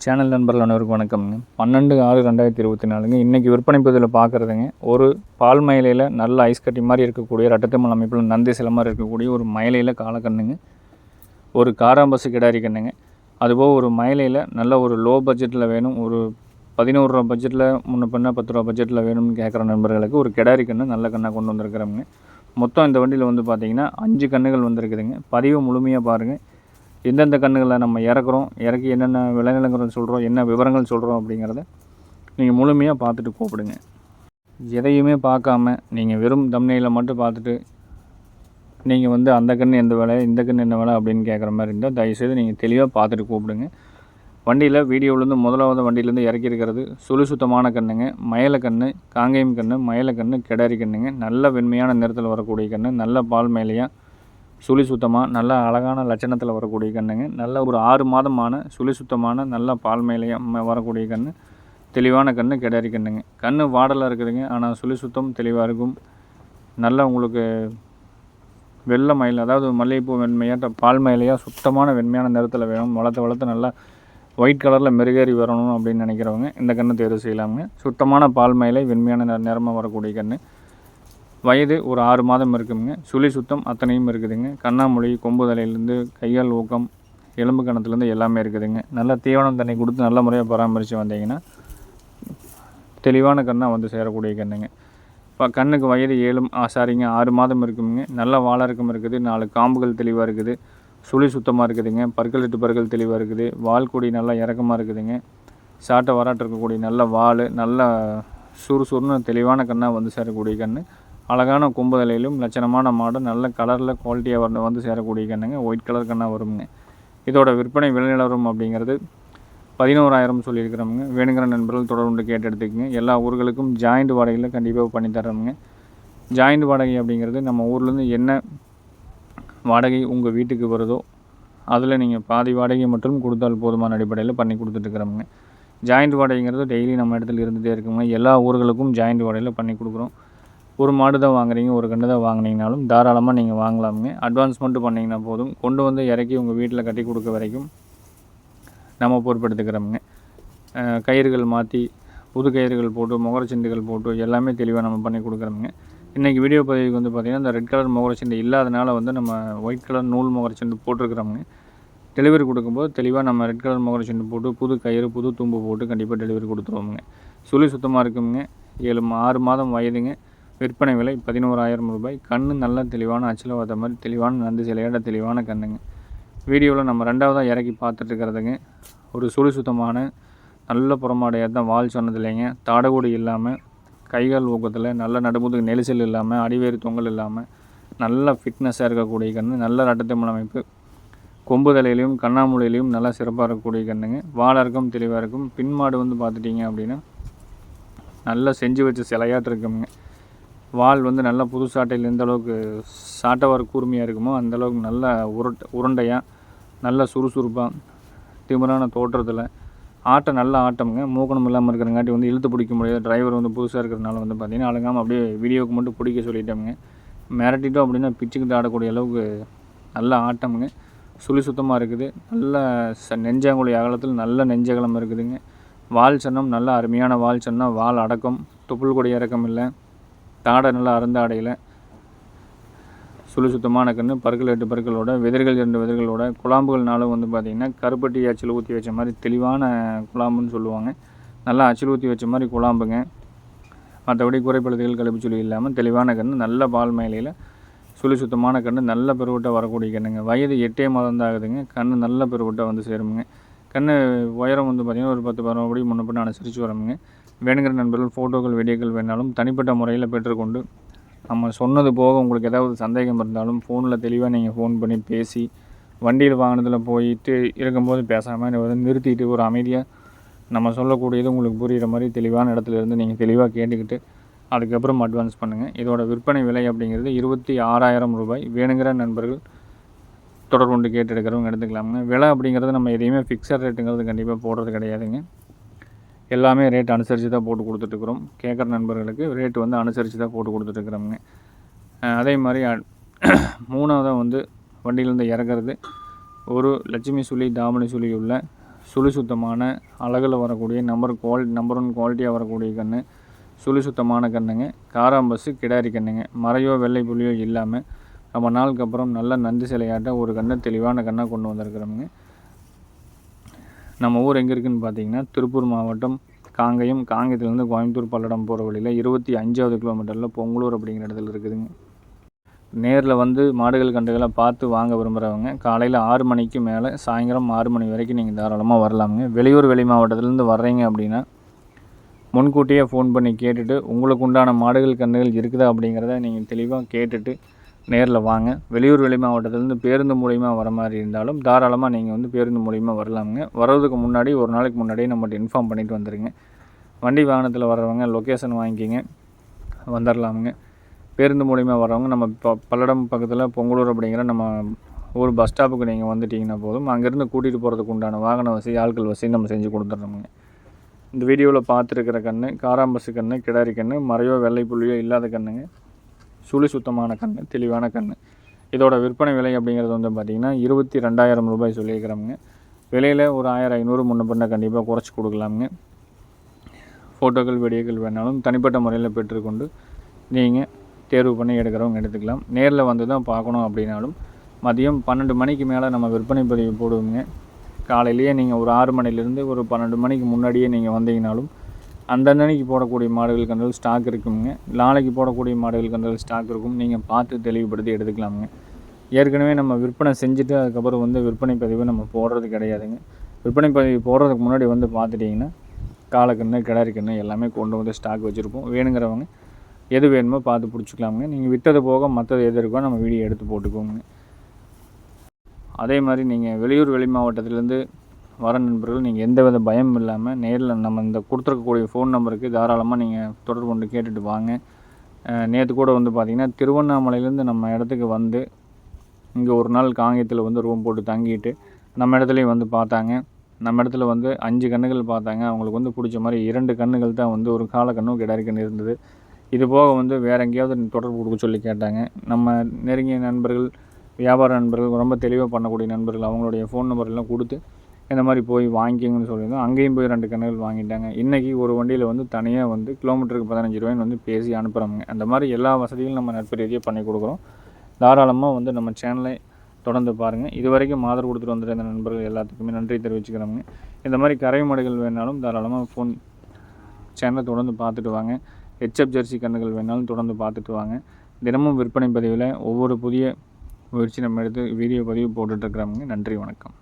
Channel நண்பர்கள் அனைவருக்கும் வணக்கம்ங்க. 12/6/2024ங்க. இன்றைக்கி விற்பனை பதிவில் பார்க்குறதுங்க, ஒரு பால் மயிலையில் நல்ல ஐஸ் கட்டி மாதிரி இருக்கக்கூடிய ரட்டத்தமல் அமைப்பில் நந்தி சில மாதிரி இருக்கக்கூடிய ஒரு மயிலையில் காலக்கண்ணுங்க, ஒரு காராம்பசு கிடாரி கண்ணுங்க. அதுபோக ஒரு மயிலையில் நல்ல ஒரு லோ பட்ஜெட்டில் வேணும், ஒரு 11 ரூபா பட்ஜெட்டில் முன்ன பின்ன 10 ரூபா பட்ஜெட்டில் வேணும்னு கேட்குற நண்பர்களுக்கு ஒரு கிடாரி கன்று நல்ல கண்ணாக கொண்டு வந்திருக்கிறோங்க. மொத்தம் இந்த வண்டியில் வந்து பார்த்திங்கன்னா 5 கன்றுகள் வந்திருக்குதுங்க. பதிவு முழுமையாக பாருங்கள். எந்தெந்த கன்றுகளை நம்ம இறக்கி என்னென்ன விளைநிலங்கள் சொல்கிறோம், என்ன விவரங்கள் சொல்கிறோம் அப்படிங்கிறத நீங்கள் முழுமையாக பார்த்துட்டு கூப்பிடுங்க. எதையுமே பார்க்காம நீங்கள் வெறும் தம்னையில் மட்டும் பார்த்துட்டு நீங்கள் வந்து அந்த கன்று எந்த விலை, இந்த கன்று என்ன விலை அப்படின்னு கேட்குற மாதிரி இருந்தால் தயவுசெய்து நீங்கள் தெளிவாக பார்த்துட்டு கூப்பிடுங்க. வண்டியில் வீடியோவிலேருந்து முதலாவது வண்டியிலேருந்து இறக்கியிருக்கிறது சுழி சுத்தமான கன்றுங்க, மயிலக்கன்று, காங்கேயம் கன்று, மயிலக்கன்று, கிடாரி கன்றுங்க. நல்ல வெண்மையான நிறத்தில் வரக்கூடிய கன்று, நல்ல பால் மேலையாக சுழி சுத்தமாக நல்ல அழகான லட்சணத்தில் வரக்கூடிய கன்றுங்க. நல்ல ஒரு 6 மாதமான சுழி சுத்தமான நல்ல பால் மேலையாக வரக்கூடிய கன்று, தெளிவான கன்று, கிடாரி கன்றுங்க. கன்று வாடலாக இருக்குதுங்க, ஆனால் சுழி சுத்தம் தெளிவாக இருக்கும். நல்லா உங்களுக்கு வெள்ளை மயில், அதாவது மல்லிகைப்பூ வெண்மையாட்ட பால் மேலையாக சுத்தமான வெண்மையான நிறத்தில் வேணும், வளர்த்து நல்லா ஒயிட் கலரில் மெருகேறி வரணும் அப்படின்னு நினைக்கிறவங்க இந்த கன்று தேர்வு செய்யலாமுங்க. சுத்தமான பால் மயிலை வெண்மையான நிறமாக வரக்கூடிய கன்று. வயது ஒரு 6 மாதம் இருக்குதுங்க. சுழி சுத்தம் அத்தனையும் இருக்குதுங்க. கண்ணாமொழி, கொம்பு தலையிலேருந்து கையால் ஊக்கம், எலும்பு கணத்துலேருந்து எல்லாமே இருக்குதுங்க. நல்லா தீவனம் தண்ணி கொடுத்து நல்ல முறையாக பராமரித்து வந்தீங்கன்னா தெளிவான கண்ணாக வந்து சேரக்கூடிய கன்றுங்க. இப்போ கண்ணுக்கு வயது 6 மாதம் இருக்குதுங்க. நல்ல வாழறக்கம் இருக்குது, 4 காம்புகள் தெளிவாக இருக்குது, சுழி சுத்தமாக இருக்குதுங்க, பற்கள் 8 பற்கள் தெளிவாக இருக்குது, வால் கொடி நல்லா இறக்கமாக இருக்குதுங்க, சாட்டை வராட்டு இருக்கக்கூடிய நல்ல வால், நல்ல சுறுசுறுன்னு தெளிவான கண்ணாக வந்து சேரக்கூடிய கன்று. அழகான கொம்புதலையிலும் லட்சணமான மாடு, நல்ல கலரில் குவாலிட்டியாக வந்து சேரக்கூடிய கன்றுங்க. ஒயிட் கலர் கண்ணாக வருங்க. இதோட விற்பனை விலை நிலவரம் அப்படிங்கிறது 11,000 சொல்லியிருக்கிறோமுங்க. வேணுங்கிற நண்பர்கள் தொடர்ந்து கேட்டு எடுத்துக்கோங்க. எல்லா ஊர்களுக்கும் ஜாயிண்ட் வாடகையில் கண்டிப்பாக பண்ணித்தரோமுங்க. ஜாயிண்ட் வாடகை அப்படிங்கிறது நம்ம ஊர்லேருந்து என்ன வாடகை உங்கள் வீட்டுக்கு வருதோ அதில் நீங்கள் பாதி வாடகை மட்டும் கொடுத்தால் போதுமான அடிப்படையில் பண்ணி கொடுத்துட்டுருக்குறோமுங்க. ஜாயிண்ட் வாடகைங்கிறது டெய்லி நம்ம இடத்துல இருந்துகிட்டே இருக்குங்க. எல்லா ஊர்களுக்கும் ஜாயிண்ட் வாடகையில் பண்ணி கொடுக்குறோம். ஒரு மாடு தான் வாங்குறீங்க, ஒரு கன்று தான் வாங்கினீங்கனாலும் தாராளமாக நீங்கள் வாங்கலாமுங்க. அட்வான்ஸ் மட்டும் பண்ணிங்கன்னா போதும், கொண்டு வந்து இறக்கி உங்கள் வீட்டில் கட்டி கொடுக்க வரைக்கும் நம்ம பொறுப்பெடுத்துக்கிறோமுங்க. கயிறுகள் மாற்றி புது கயிறுகள் போட்டு முகரச்சிண்டுகள் போட்டு எல்லாமே தெளிவாக நம்ம பண்ணி கொடுக்குறோமுங்க. இன்றைக்கி வீடியோ பதிவுக்கு வந்து பார்த்திங்கன்னா இந்த ரெட் கலர் முகரச்சிண்டு இல்லாதனால வந்து நம்ம ஒயிட் கலர் நூல் முகரச்சிண்டு போட்டிருக்கிறோமுங்க. டெலிவரி கொடுக்கும்போது தெளிவாக நம்ம ரெட் கலர் முகரச்சிண்டு போட்டு புது கயிறு புது தும்பு போட்டு கண்டிப்பாக டெலிவரி கொடுத்துருவோமுங்க. சுழி சுத்தமாக இருக்குங்க. 6 மாதம் வயதுங்க. விற்பனை விலை 11,000 ரூபாய். கன்று நல்லா தெளிவான அச்சில் பார்த்த மாதிரி தெளிவான நந்து சிலையாட தெளிவான கன்றுங்க. வீடியோவில் நம்ம 2வதாக இறக்கி பார்த்துட்டு இருக்கிறதுங்க ஒரு சுழி சுத்தமான நல்ல புறமாடையாக தான், வால் சொன்னது இல்லைங்க, தாடகூடி இல்லாமல், கைகால் ஊக்கத்தில் நல்ல நடுமுதுகு நெரிசல் இல்லாமல், அடிவேறு தொங்கல் இல்லாமல் நல்ல ஃபிட்னஸாக இருக்கக்கூடிய கன்று, நல்ல ரட்டத்தமிழ் அமைப்பு, கொம்பு தலையிலையும் கண்ணாமூலையிலையும் நல்லா சிறப்பாக இருக்கக்கூடிய கன்றுங்க. வாழறக்கம் தெளிவாக இருக்கும். பின்மாடு வந்து பார்த்துட்டிங்க அப்படின்னா நல்லா செஞ்சு வச்ச சிலையாட்டு இருக்குங்க. வால் வந்து நல்லா புது சாட்டையில் எந்த அளவுக்கு சாட்டை கூர்மையாக இருக்குமோ அந்தளவுக்கு நல்ல உருண்டையாக நல்ல சுறுசுறுப்பாக திமிரான தோற்றத்தில் நல்ல ஆட்டமுங்க. மூக்கணம் இல்லாமல் இருக்கிறங்காட்டி வந்து இழுத்து பிடிக்க முடியாது. டிரைவர் வந்து புதுசாக இருக்கிறனால வந்து பார்த்திங்கன்னா அழுங்காமல் அப்படியே வீடியோவுக்கு மட்டும் பிடிக்க சொல்லிட்டோமுங்க. மிரட்டிட்டோம் அப்படின்னா பிச்சுக்கிட்டு ஆடக்கூடிய அளவுக்கு நல்ல ஆட்டமுங்க. சுழி சுத்தமாக இருக்குது. நல்ல நெஞ்சாங்குழி அகலத்தில் நல்ல நெஞ்சகலம் இருக்குதுங்க. வால் சன்னம் நல்ல அருமையான வால் சன்னம், வால் அடக்கம், தொப்புள் கொடி இறக்கம் இல்லை, தாடை நல்லா அருந்த ஆடையில், சுழி சுத்தமான கன்று, பற்கள் 8 பற்களோட, விதர்கள் 2 விதர்களோட, குழாம்புகள்னாலும் வந்து பார்த்திங்கன்னா கருப்பட்டி அச்சில் ஊற்றி வச்ச மாதிரி தெளிவான குழாம்புன்னு சொல்லுவாங்க. நல்லா அச்சில் ஊற்றி வச்ச மாதிரி குழாம்புங்க. மற்றபடி குறைப்படுத்துகள் கழிப்பு சுழி இல்லாமல் தெளிவான கன்று, நல்ல பால் மேலையில் சுழி சுத்தமான கன்று, நல்ல பெருவிட்டாக வரக்கூடிய கன்றுங்க. வயது 8 மாதம் தான் ஆகுதுங்க. கன்று நல்ல பெருவிட்டாக வந்து சேருமுங்க. கன்று உயரம் வந்து பார்த்திங்கன்னா ஒரு 10-12 அடி முன்ன பின்ன அனுசரித்து வரமுங்க. வேணுங்கிற நண்பர்கள் ஃபோட்டோக்கள் வீடியோக்கள் வேணாலும் தனிப்பட்ட முறையில் பெற்றுக்கொண்டு நம்ம சொன்னது போக உங்களுக்கு ஏதாவது சந்தேகம் இருந்தாலும் ஃபோனில் தெளிவாக நீங்கள் ஃபோன் பண்ணி பேசி, வண்டியில் வாங்கினதில் போயிட்டு இருக்கும்போது பேசாமல் நிறுத்திட்டு ஒரு அமைதியாக நம்ம சொல்லக்கூடியது உங்களுக்கு புரிகிற மாதிரி தெளிவான இடத்துல இருந்து நீங்கள் தெளிவாக கேட்டுக்கிட்டு அதுக்கப்புறம் அட்வான்ஸ் பண்ணுங்கள். இதோட விற்பனை விலை அப்படிங்கிறது 26,000 ரூபாய். வேணுங்கிற நண்பர்கள் தொடர்பு கொண்டு கேட்டு எடுக்கிறவங்க எடுத்துக்கலாமுங்க. விலை அப்படிங்கிறது நம்ம எதையுமே ஃபிக்ஸட் ரேட்டுங்கிறது கண்டிப்பாக போடுறது கிடையாதுங்க. எல்லாமே ரேட் அனுசரித்து தான் போட்டு கொடுத்துட்ருக்குறோம். கேட்குற நண்பர்களுக்கு ரேட்டு வந்து அனுசரித்து தான் போட்டு கொடுத்துட்ருக்குறோங்க. அதே மாதிரி 3வதாக வந்து வண்டியிலேருந்து இறக்குறது ஒரு லட்சுமி சுழி தாமணி சுழி உள்ள சுழி சுத்தமான அழகில் வரக்கூடிய நம்பர் 1 குவாலிட்டியாக வரக்கூடிய கன்று, சுழி சுத்தமான கன்றுங்க. காராம்பசு கிடாரி கன்றுங்க. மறையோ வெள்ளை புள்ளியோ இல்லாமல் ரொம்ப நாளுக்கு அப்புறம் நல்ல நந்து சிலையாட்ட ஒரு கன்று தெளிவான கன்றாக கொண்டு வந்திருக்கிறோமுங்க. நம்ம ஊர் எங்கே இருக்குதுன்னு பார்த்தீங்கன்னா திருப்பூர் மாவட்டம் காங்கயம். காங்கயத்துலேருந்து கோயம்புத்தூர் பல்லடம் போகிற வழியில் 25வது கிலோமீட்டரில் பொங்கலூர் அப்படிங்கிற இடத்துல இருக்குதுங்க. நேரில் வந்து மாடுகள் கன்றுகளை பார்த்து வாங்க விரும்புகிறவங்க காலையில் 6 மணிக்கு மேலே சாயந்தரம் 6 மணி வரைக்கும் நீங்கள் தாராளமாக வரலாமுங்க. வெளியூர் வெளி மாவட்டத்துலேருந்து வர்றீங்க அப்படின்னா முன்கூட்டியே ஃபோன் பண்ணி கேட்டுட்டு உங்களுக்கு உண்டான மாடுகள் கன்றுகள் இருக்குதா அப்படிங்கிறத நீங்கள் தெளிவாக கேட்டுட்டு நேரில் வாங்க. வெளியூர் வெளி மாவட்டத்துலேருந்து பேருந்து மூலிமா வர மாதிரி இருந்தாலும் தாராளமாக நீங்கள் வந்து பேருந்து மூலிமா வரலாமுங்க. வர்றதுக்கு முன்னாடி ஒரு நாளைக்கு முன்னாடியே நம்மகிட்ட இன்ஃபார்ம் பண்ணிவிட்டு வந்துடுங்க. வண்டி வாகனத்தில் வர்றவங்க லொக்கேஷன் வாங்கிக்கிங்க, வந்துடலாமுங்க. பேருந்து மூலிமா வர்றவங்க நம்ம பல்லடம் பக்கத்தில் பொங்கலூர் அப்படிங்கிற நம்ம ஊர் பஸ் ஸ்டாப்புக்கு நீங்கள் வந்துட்டிங்கன்னா போதும். அங்கேருந்து கூட்டிகிட்டு போகிறதுக்கு உண்டான வாகன வசதி, ஆட்கள் வசதி நம்ம செஞ்சு கொடுத்துட்றோமுங்க. இந்த வீடியோவில் பார்த்துருக்கிற கன்று காராம்பசு கன்று, கிடாரி கன்று, மறையோ வெள்ளை புள்ளியோ இல்லாத கன்றுங்க. சுழி சுத்தமான கன்று, தெளிவான கன்று. இதோட விற்பனை விலை அப்படிங்கிறது வந்து பார்த்திங்கன்னா 22,000 ரூபாய் சொல்லியிருக்கிறோமுங்க. விலையில் ஒரு 1,500 முன்ன பின்ன கண்டிப்பாக குறைச்சி கொடுக்கலாமுங்க. ஃபோட்டோக்கள் வீடியோக்கள் வேணாலும் தனிப்பட்ட முறையில் பெற்றுக்கொண்டு நீங்கள் தேர்வு பண்ணி எடுக்கிறவங்க எடுத்துக்கலாம். நேரில் வந்து தான் பார்க்கணும் அப்படின்னாலும் மதியம் 12 மணிக்கு மேலே நம்ம விற்பனை பதிவு போடுவோங்க. காலையிலேயே நீங்கள் ஒரு 6 மணிலேருந்து ஒரு 12 மணிக்கு முன்னாடியே நீங்கள் வந்தீங்கனாலும் அன்னன்னைக்கு போடக்கூடிய மாடுகள் கன்றுகள் ஸ்டாக் இருக்குங்க. நாளைக்கு போடக்கூடிய மாடுகள் கன்றுகள் ஸ்டாக் இருக்கும். நீங்கள் பார்த்து தெளிவுபடுத்தி எடுத்துக்கலாமுங்க. ஏற்கனவே நம்ம விற்பனை செஞ்சுட்டு அதுக்கப்புறம் வந்து விற்பனை பதிவு நம்ம போடுறது கிடையாதுங்க. விற்பனை பதிவு போடுறதுக்கு முன்னாடி வந்து பார்த்துட்டிங்கன்னா காளைக்கன்று, கிடாரி கன்று எல்லாமே கொண்டு வந்து ஸ்டாக் வச்சுருப்போம். வேணுங்கிறவங்க எது வேணுமோ பார்த்து பிடிச்சிக்கலாமுங்க. நீங்கள் விட்டது போக மற்றது எது இருக்கோ நம்ம வீடியோ எடுத்து போட்டுக்கோங்க. அதே மாதிரி நீங்கள் வெளியூர் வெளி மாவட்டத்திலேருந்து வர நண்பர்கள் நீங்கள் எந்த வித பயம் இல்லாமல் நேரில் நம்ம இந்த கொடுத்துருக்கக்கூடிய ஃபோன் நம்பருக்கு தாராளமாக நீங்கள் தொடர்பு கொண்டு கேட்டுட்டு வாங்க. நேற்று கூட வந்து பார்த்திங்கன்னா திருவண்ணாமலையிலேருந்து நம்ம இடத்துக்கு வந்து இங்கே ஒரு நாள் காங்கயத்தில் வந்து ரூம் போட்டு தங்கிட்டு நம்ம இடத்துலையும் வந்து பார்த்தாங்க. நம்ம இடத்துல வந்து 5 கன்றுகள் பார்த்தாங்க. அவங்களுக்கு வந்து பிடிச்ச மாதிரி 2 கன்றுகள் தான் வந்து ஒரு காளைக்கன்றும் கிடாரி கன்று இருந்தது. இது போக வந்து வேறு எங்கேயாவது தொடர்பு கொடுக்க சொல்லி கேட்டாங்க. நம்ம நெருங்கிய நண்பர்கள், வியாபார நண்பர்கள், ரொம்ப தெளிவாக பண்ணக்கூடிய நண்பர்கள் அவங்களுடைய ஃபோன் நம்பர்லாம் கொடுத்து இந்த மாதிரி போய் வாங்கிக்கங்கன்னு சொல்லியிருந்தோம். அங்கேயும் போய் 2 கன்றுகள் வாங்கிட்டாங்க. இன்றைக்கி ஒரு வண்டியில் வந்து தனியாக வந்து கிலோமீட்டருக்கு 15 ரூபாய்ன்னு வந்து பேசி அனுப்புகிறோங்க. அந்த மாதிரி எல்லா வசதிகளும் நம்ம நட்பு ரீதியாக பண்ணி கொடுக்குறோம். தாராளமாக வந்து நம்ம சேனலை தொடர்ந்து பாருங்கள். இது வரைக்கும் ஆதரவு கொடுத்துட்டு வந்துட்டு நண்பர்கள் எல்லாத்துக்குமே நன்றி தெரிவிச்சுக்கிறோங்க. இந்த மாதிரி கறவை மாடுகள் வேணாலும் தாராளமாக ஃபோன் சேனலை தொடர்ந்து பார்த்துட்டு வாங்க. ஹெச்எப் ஜெர்சி கன்றுகள் வேணாலும் தொடர்ந்து பார்த்துட்டு வாங்க. தினமும் விற்பனை பதிவில் ஒவ்வொரு புதிய முயற்சி நம்ம எடுத்து வீடியோ பதிவு போட்டுட்ருக்குறோங்க. நன்றி, வணக்கம்.